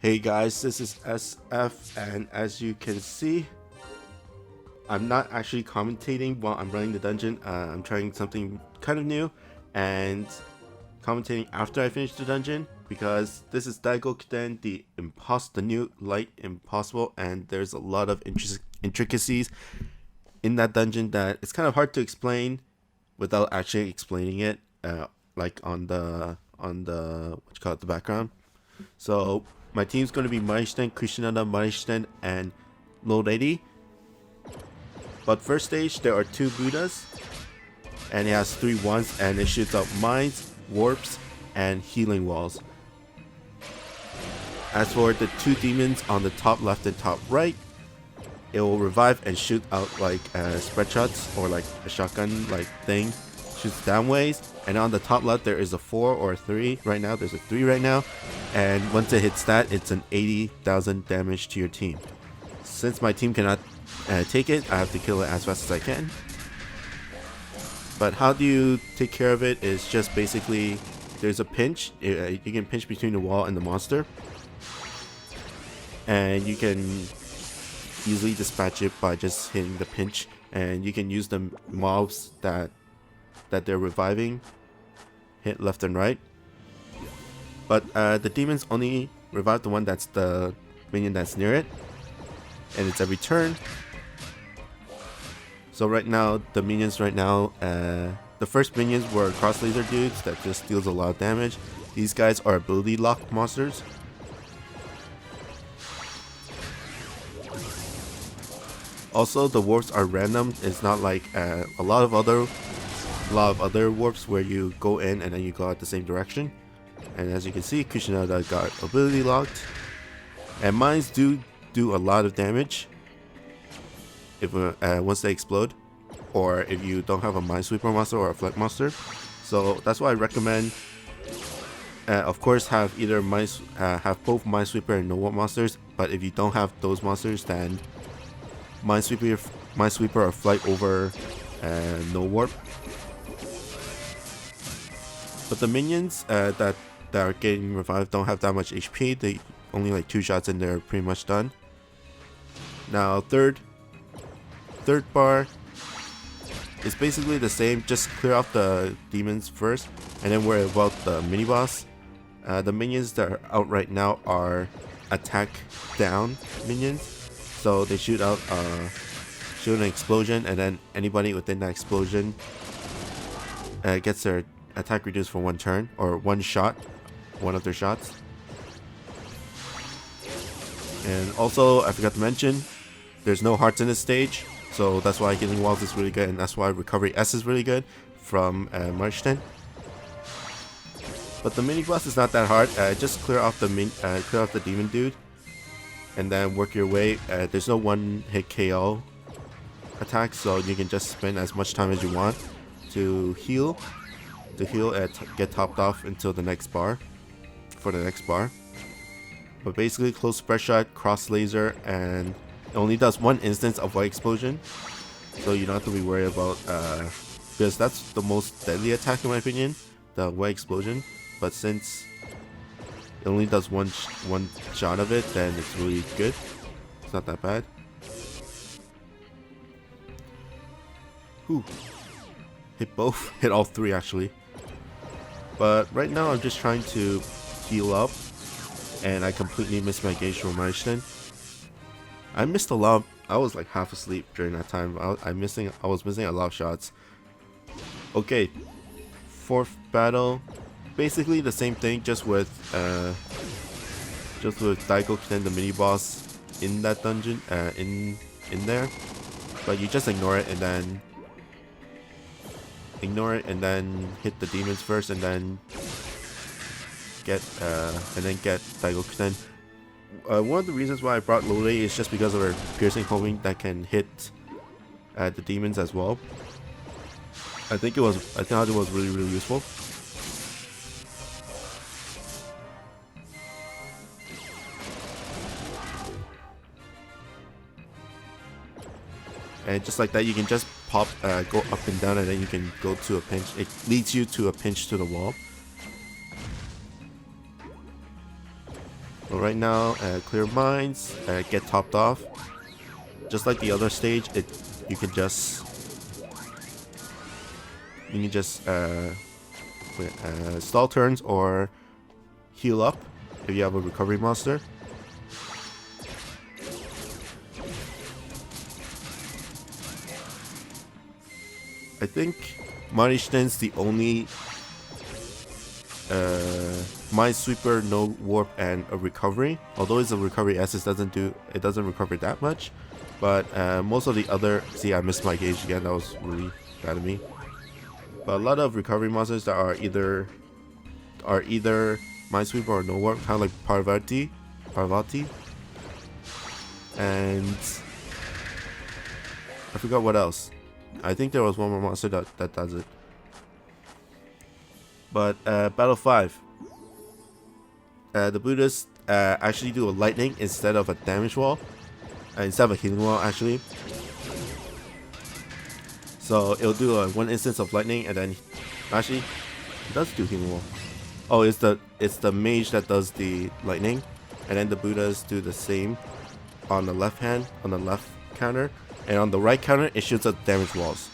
Hey guys, this is SF, and as you can see, I'm not actually commentating while I'm running the dungeon. I'm trying something kind of new and commentating after I finish the dungeon, because this is Daikokuten, the new light impossible, and there's a lot of intricacies in that dungeon that it's kind of hard to explain without actually explaining it, like on the the background. So my team's going to be Marishten, Krishnada, Marishten, and Low Lady. But first stage, there are 2 Buddhas, and it has 3 wands, and it shoots out mines, warps, and healing walls. As for the 2 demons on the top left and top right, it will revive and shoot out like spread shots, or like a shotgun like thing, shoots downways. And on the top left there is a 4 or a 3 right now. There's a 3 right now, and once it hits that, it's an 80,000 damage to your team. Since my team cannot take it, I have to kill it as fast as I can. But how do you take care of it is just basically, there's a pinch. You can pinch between the wall and the monster, and you can easily dispatch it by just hitting the pinch. And you can use the mobs that they're reviving, hit left and right. But the demons only revive the one that's the minion that's near it, and it's every turn. So right now, the minions the first minions were cross laser dudes that just deals a lot of damage. These guys are ability lock monsters. Also, the warps are random. It's not like a lot of other warps where you go in and then you go out the same direction. And as you can see, Kushinada got ability locked, and mines do a lot of damage if once they explode, or if you don't have a minesweeper monster or a flak monster. So that's why I recommend, of course, have either have both minesweeper and no warp monsters. But if you don't have those monsters, then minesweeper or flight over no warp. But the minions that are getting revived don't have that much HP. They only like 2 shots and they're pretty much done. Now third bar is basically the same. Just clear off the demons first, and then worry about the mini boss. The minions that are out right now are attack down minions, so they shoot an explosion, and then anybody within that explosion gets their attack reduced for 1 turn, or 1 shot, one of their shots. And also, I forgot to mention, there's no hearts in this stage, so that's why healing walls is really good, and that's why recovery S is really good from Marishten. But the mini boss is not that hard. Just clear off the demon dude, and then work your way. There's no 1-hit KO attack, so you can just spend as much time as you want to heal. And get topped off until the next bar. But basically, close spread shot, cross laser, and it only does 1 instance of white explosion, so you don't have to be worried about because that's the most deadly attack in my opinion, the white explosion. But since it only does one shot of it, then it's really good. It's not that bad. Whew. Hit all 3 actually. But right now I'm just trying to heal up, and I completely missed my gauge from Marishten. I missed a lot. I was like half asleep during that time. I was missing a lot of shots. Okay, 4th battle, basically the same thing, just with Daikokuten, the mini boss in that dungeon, in there. But you just ignore it and then hit the demons first, and then get Daikokuten. One of the reasons why I brought Lore is just because of her piercing homing that can hit the demons as well. I think it was really, really useful. And just like that, you can just go up and down, and then you can go to a pinch. It leads you to a pinch to the wall. So right now, clear mines, get topped off. Just like the other stage, you can just stall turns or heal up if you have a recovery monster. I think Minesweeper's the only Minesweeper, no warp, and a recovery. Although it's a recovery SS, it doesn't recover that much. But most of the other, see, I missed my gauge again. That was really bad of me. But a lot of recovery monsters that are either Minesweeper or no warp, kind of like Parvati, and I forgot what else. I think there was one more monster that does it. But Battle 5, the Buddhists actually do a lightning instead of a damage wall, instead of a healing wall actually. So it'll do one instance of lightning, and then actually it does do healing wall. Oh, it's the mage that does the lightning, and then the Buddhas do the same on the left counter, and on the right counter it shoots out damage walls.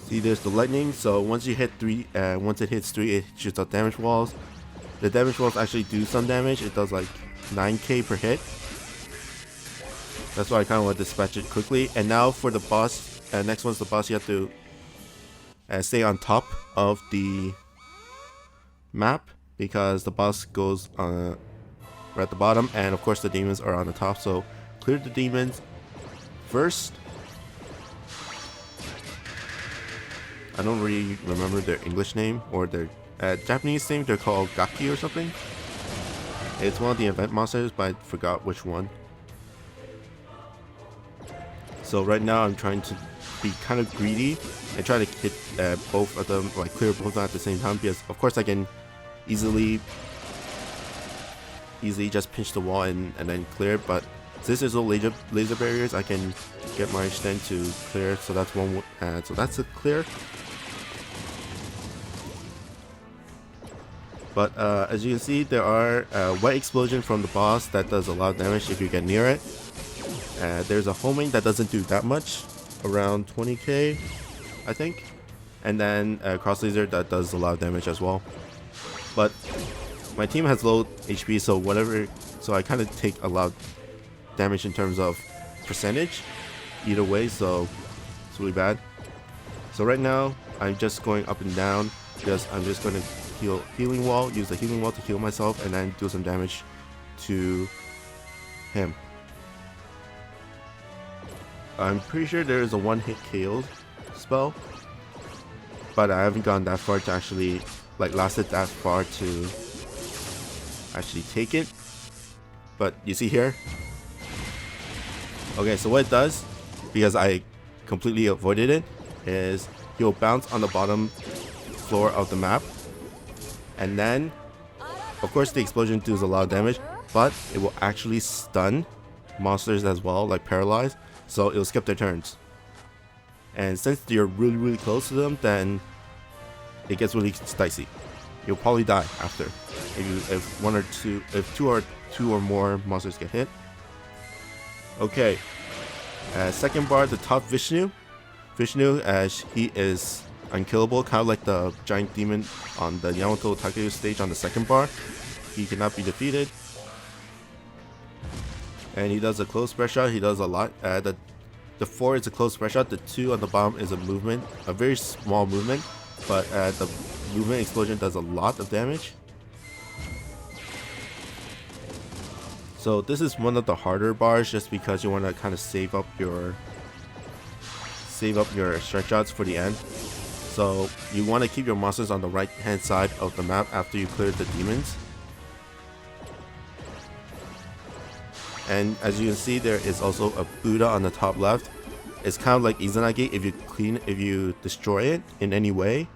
See, there's the lightning. So once it hits 3, it shoots out damage walls. The damage walls actually do some damage. It does like 9k per hit. That's why I kind of want to dispatch it quickly. And now for the boss, next one's the boss. You have to stay on top of the map because the boss goes right at the bottom, and of course the demons are on the top. So clear the demons first. I don't really remember their English name or their Japanese name. They're called Gaki or something. It's one of the event monsters, but I forgot which one. So right now I'm trying to be kind of greedy and try to hit both of them, like clear both of them at the same time, because of course I can easily just pinch the wall and then clear, but since there's no laser barriers, I can get my extend to clear. So that's one. So that's a clear. But as you can see, there are white explosion from the boss that does a lot of damage if you get near it. There's a homing that doesn't do that much, around 20k, I think, and then cross laser that does a lot of damage as well. But my team has low HP, so I kind of take a lot of damage in terms of percentage either way, so it's really bad. So right now I'm just going up and down because I'm just going to use the healing wall to heal myself and then do some damage to him. I'm pretty sure there is a one-hit KO spell, but I haven't gone that far to actually lasted that far to actually take it. But you see here, okay, so what it does, because I completely avoided it, is he'll bounce on the bottom floor of the map, and then of course the explosion does a lot of damage, but it will actually stun monsters as well, like paralyze, so it'll skip their turns. And since you're really close to them, then it gets really dicey. You'll probably die after if two or more monsters get hit. Okay, second bar, the top Vishnu, as he is unkillable, kind of like the giant demon on the Yamato Takeru stage on the second bar. He cannot be defeated, and he does a close spread shot. He does a lot. The 4 is a close spread shot. The 2 on the bottom is a movement, a very small movement, but the movement explosion does a lot of damage. So this is one of the harder bars, just because you want to kind of save up your strike shots for the end. So you want to keep your monsters on the right hand side of the map after you clear the demons. And as you can see, there is also a Buddha on the top left. It's kind of like Izanagi. If you destroy it in any way,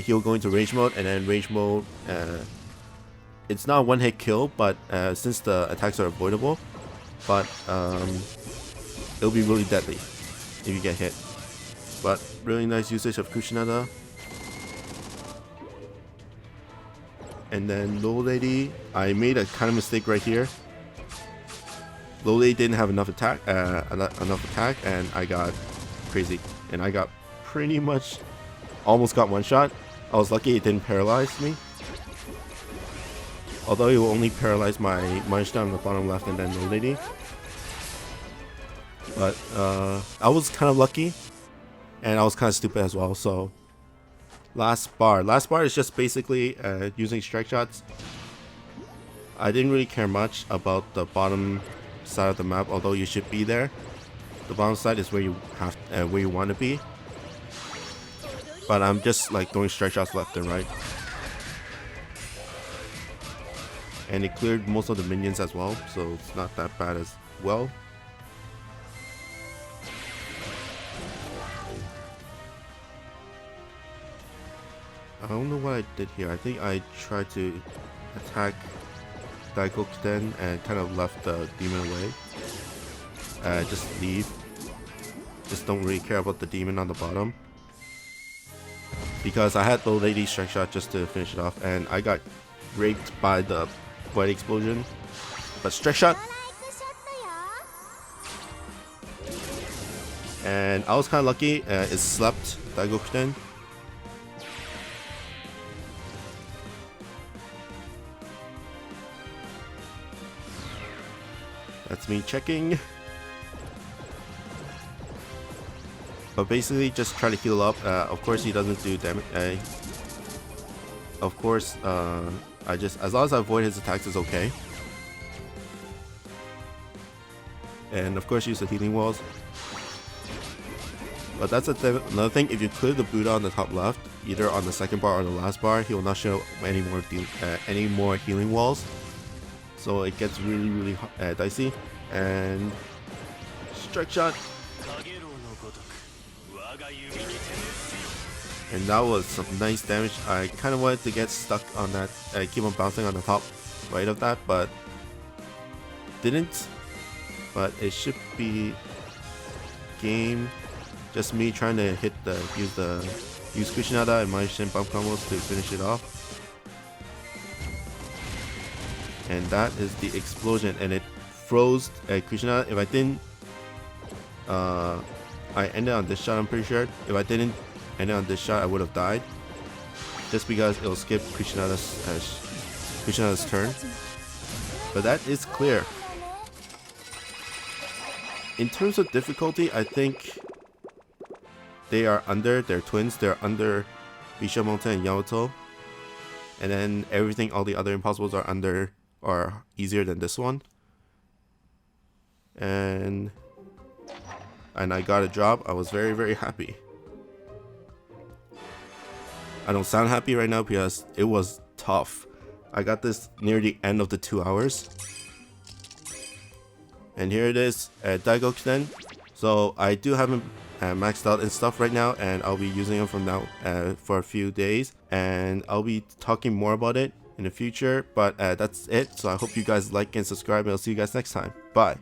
he'll go into rage mode, and then rage mode, it's not a one-hit kill, but since the attacks are avoidable, but it'll be really deadly if you get hit. But really nice usage of Kushinada. And then Low Lady, I made a kind of mistake right here. Low Lady didn't have enough attack, and I got crazy. And I got pretty much almost got one shot. I was lucky it didn't paralyze me. Although it will only paralyze my monster on the bottom left and then Low Lady. But I was kind of lucky, and I was kind of stupid as well. So last bar is just basically using strike shots. I didn't really care much about the bottom side of the map, although you should be there. The bottom side is where you have where you want to be. But I'm just like throwing strike shots left and right. And it cleared most of the minions as well, so it's not that bad as well. I don't know what I did here. I think I tried to attack Daikokuten and kind of left the demon away. Just leave. Just don't really care about the demon on the bottom. Because I had Low Lady strike shot just to finish it off, and I got raped by the white explosion. But strike shot, and I was kind of lucky. It slept Daikokuten. That's me checking. But basically, just try to heal up. Of course, he doesn't do damage. Of course, I just, as long as I avoid his attacks, is okay. And of course, use the healing walls. But that's another thing. If you clear the Buddha on the top left, either on the second bar or the last bar, he will not show any more healing walls. So it gets really dicey. And strike shot. And that was some nice damage. I kind of wanted to get stuck on that, keep on bouncing on the top right of that, but didn't. But it should be game. Just me trying to hit use Kushinada and Maishin bump combos to finish it off. And that is the explosion, and it froze Kushinada. If I didn't, I ended on this shot, I'm pretty sure. If I didn't end on this shot, I would have died. Just because it'll skip Kushinada's turn. But that is clear. In terms of difficulty, I think they're twins. They're under Bishamonten and Yamato. And then everything, all the other impossibles are easier than this one. And I got a drop. I was very happy. I don't sound happy right now because it was tough. I got this near the end of the 2 hours. And here it is at Daikokuten. So I do have him maxed out and stuff right now, and I'll be using him from now for a few days. And I'll be talking more about it in the future. But that's it. So I hope you guys like and subscribe, and I'll see you guys next time. Bye.